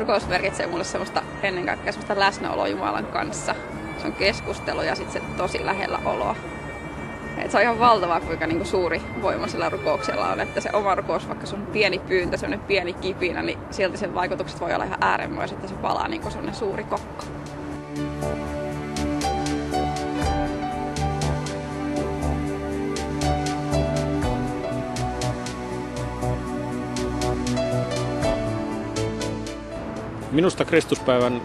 Rukous merkitsee mulle semmoista ennen kaikkea semmoista läsnäoloa Jumalan kanssa. Se on keskustelu ja sitten se tosi lähellä oloa. Et se on ihan valtavaa, kuinka niinku suuri voima sillä rukouksella on, että se oma rukous, vaikka se on pieni pyyntö, semmoinen pieni kipinä, niin silti sen vaikutukset voi olla ihan äärimmäiset, että se palaa niinku semmoinen suuri kokko. Minusta Kristuspäivän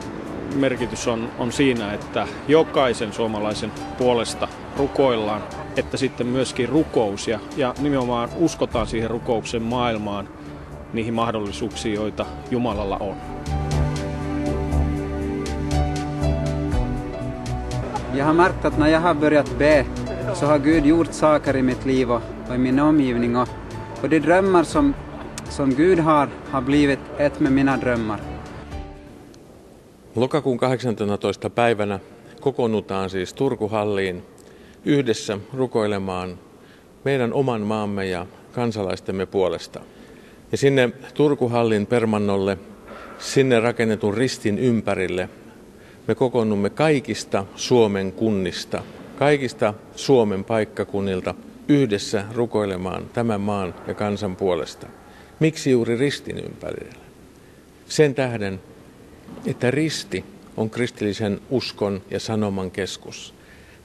merkitys on siinä, että jokaisen suomalaisen puolesta rukoillaan, että sitten myöskin rukous ja nimenomaan uskotaan siihen rukouksen maailmaan, niihin mahdollisuuksiin, joita Jumalalla on. Jag har märkt att när jag har börjat be så har Gud gjort saker i mitt liv och i min omgivning och de drömmar som Gud har blivit ett med mina drömmar. Lokakuun 18. päivänä kokoonnutaan siis Turkuhalliin yhdessä rukoilemaan meidän oman maamme ja kansalaistemme puolesta. Ja sinne Turkuhallin permannolle, sinne rakennetun ristin ympärille me kokoonnumme kaikista Suomen kunnista, kaikista Suomen paikkakunnilta yhdessä rukoilemaan tämän maan ja kansan puolesta. Miksi juuri ristin ympärille? Sen tähden, että risti on kristillisen uskon ja sanoman keskus.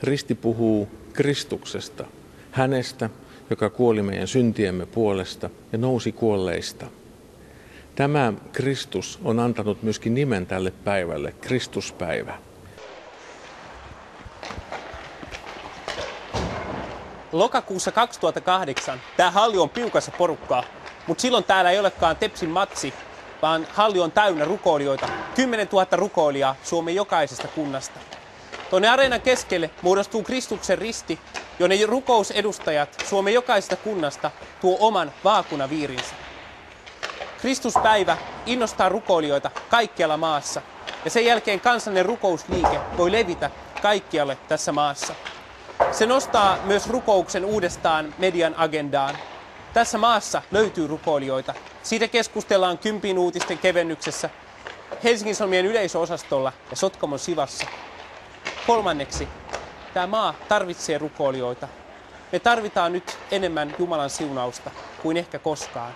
Risti puhuu Kristuksesta, hänestä, joka kuoli meidän syntiemme puolesta ja nousi kuolleista. Tämä Kristus on antanut myöskin nimen tälle päivälle, Kristuspäivä. Lokakuussa 2008 tämä halli on piukassa porukkaa, mutta silloin täällä ei olekaan Tepsin matsi, vaan halli on täynnä rukoilijoita, 10 000 rukoilijaa Suomen jokaisesta kunnasta. Tuonne areenan keskelle muodostuu Kristuksen risti, jonne rukousedustajat Suomen jokaisesta kunnasta tuo oman vaakunaviirinsä. Kristuspäivä innostaa rukoilijoita kaikkialla maassa, ja sen jälkeen kansallinen rukousliike voi levitä kaikkialle tässä maassa. Se nostaa myös rukouksen uudestaan median agendaan. Tässä maassa löytyy rukoilijoita. Siitä keskustellaan Kympin uutisten kevennyksessä, Helsingin Sanomien yleisöosastolla ja Sotkamon Sivassa. Kolmanneksi, tämä maa tarvitsee rukoilijoita. Me tarvitaan nyt enemmän Jumalan siunausta kuin ehkä koskaan.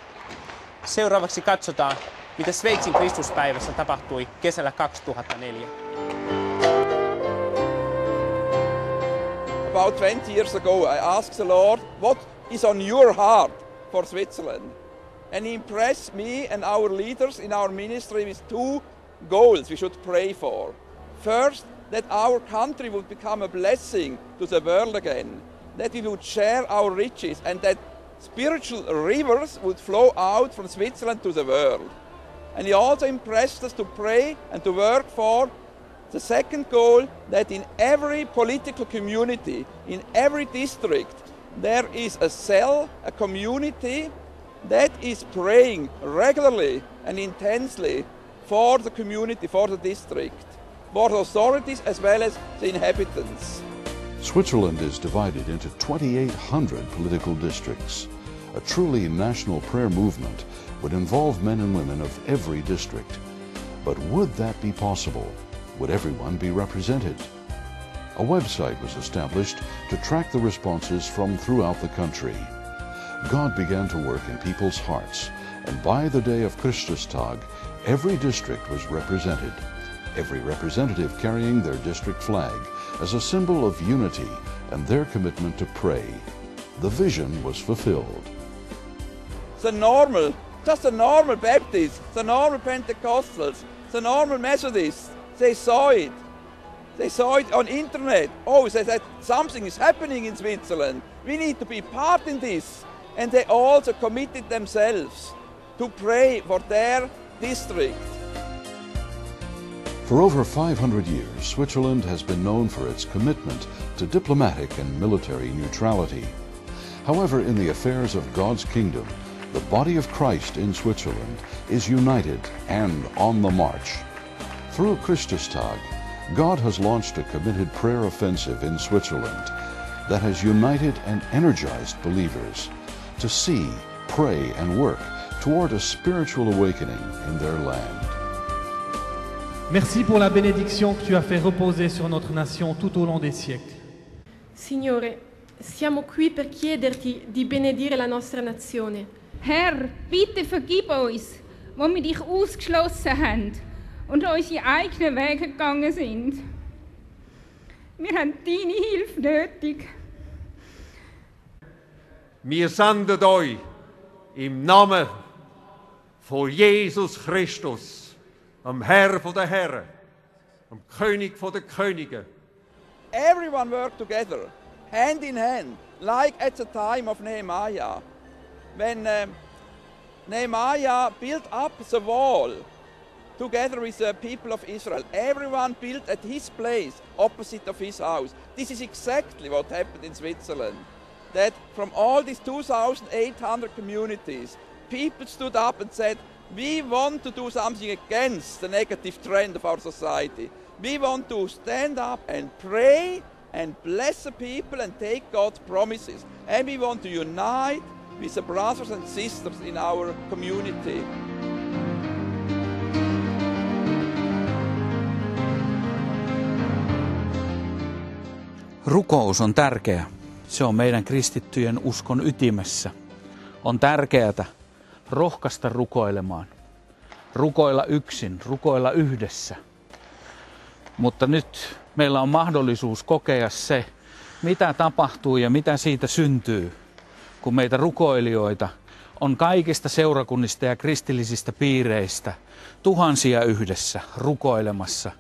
Seuraavaksi katsotaan, mitä Sveitsin Kristuspäivässä tapahtui kesällä 2004. About 20 years ago I asked the Lord, what is on your heart for Switzerland? And he impressed me and our leaders in our ministry with 2 goals we should pray for. First, that our country would become a blessing to the world again, that we would share our riches and that spiritual rivers would flow out from Switzerland to the world. And he also impressed us to pray and to work for the second goal, that in every political community, in every district, there is a cell, a community that is praying regularly and intensely for the community, for the district, for the authorities as well as the inhabitants. Switzerland is divided into 2,800 political districts. A truly national prayer movement would involve men and women of every district. But would that be possible? Would everyone be represented? A website was established to track the responses from throughout the country. God began to work in people's hearts, and by the day of Christustag, every district was represented, every representative carrying their district flag as a symbol of unity and their commitment to pray. The vision was fulfilled. Just the normal Baptists, the normal Pentecostals, the normal Methodists, they saw it. They saw it on internet. Oh, they said something is happening in Switzerland. We need to be part in this. And they also committed themselves to pray for their district. For over 500 years, Switzerland has been known for its commitment to diplomatic and military neutrality. However, in the affairs of God's kingdom, the body of Christ in Switzerland is united and on the march. Through Christustag, God has launched a committed prayer offensive in Switzerland that has united and energized believers to see, pray, and work toward a spiritual awakening in their land. Merci pour la bénédiction que tu as fait reposer sur notre nation tout au long des siècles. Signore, siamo qui per chiederti di benedire la nostra nazione. Herr, bitte vergib uns, wo wir dich ausgeschlossen haben und unsere eigenen Wege gegangen sind. Wir haben deine Hilfe nötig. Wir senden euch im Namen von Jesus Christus, dem Herr der Herren, dem König der Könige. Everyone worked together, hand in hand, like at the time of Nehemiah. When Nehemiah built up the wall together with the people of Israel, everyone built at his place, opposite of his house. This is exactly what happened in Switzerland. That from all these 2,800 communities, people stood up and said, we want to do something against the negative trend of our society. We want to stand up and pray and bless the people and take God's promises. And we want to unite with the brothers and sisters in our community. Rukous on tärkeä. Se on meidän kristittyjen uskon ytimessä. On tärkeää rohkaista rukoilemaan. Rukoilla yksin, rukoilla yhdessä. Mutta nyt meillä on mahdollisuus kokea se, mitä tapahtuu ja mitä siitä syntyy, kun meitä rukoilijoita on kaikista seurakunnista ja kristillisistä piireistä tuhansia yhdessä rukoilemassa.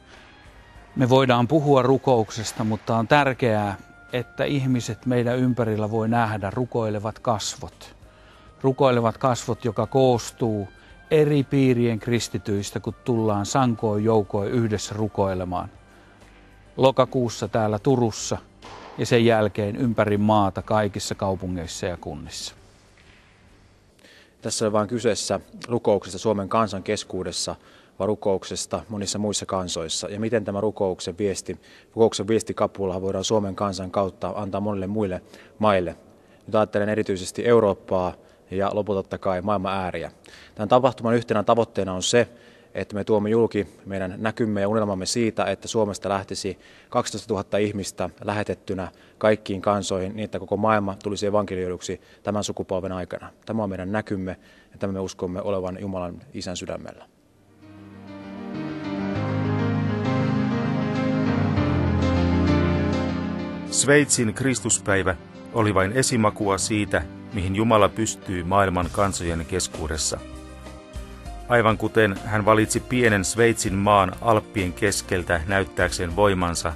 Me voidaan puhua rukouksesta, mutta on tärkeää, että ihmiset meidän ympärillä voi nähdä rukoilevat kasvot. Rukoilevat kasvot, joka koostuu eri piirien kristityistä, kun tullaan sankoin joukoin yhdessä rukoilemaan. Lokakuussa täällä Turussa ja sen jälkeen ympäri maata kaikissa kaupungeissa ja kunnissa. Tässä on vain kyseessä rukouksesta Suomen kansan keskuudessa, vaan rukouksesta monissa muissa kansoissa. Ja miten tämä rukouksen viestikapula voidaan Suomen kansan kautta antaa monille muille maille. Nyt ajattelen erityisesti Eurooppaa ja lopulta totta kai maailman ääriä. Tämän tapahtuman yhtenä tavoitteena on se, että me tuomme julki meidän näkymme ja unelmamme siitä, että Suomesta lähtisi 12 000 ihmistä lähetettynä kaikkiin kansoihin niin, että koko maailma tulisi evankelioiduksi tämän sukupolven aikana. Tämä on meidän näkymme ja tämä me uskomme olevan Jumalan Isän sydämellä. Sveitsin Kristuspäivä oli vain esimakua siitä, mihin Jumala pystyy maailman kansojen keskuudessa. Aivan kuten hän valitsi pienen Sveitsin maan Alppien keskeltä näyttääkseen voimansa,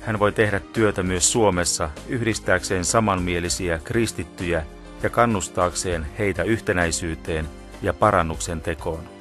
hän voi tehdä työtä myös Suomessa yhdistääkseen samanmielisiä kristittyjä ja kannustaakseen heitä yhtenäisyyteen ja parannuksen tekoon.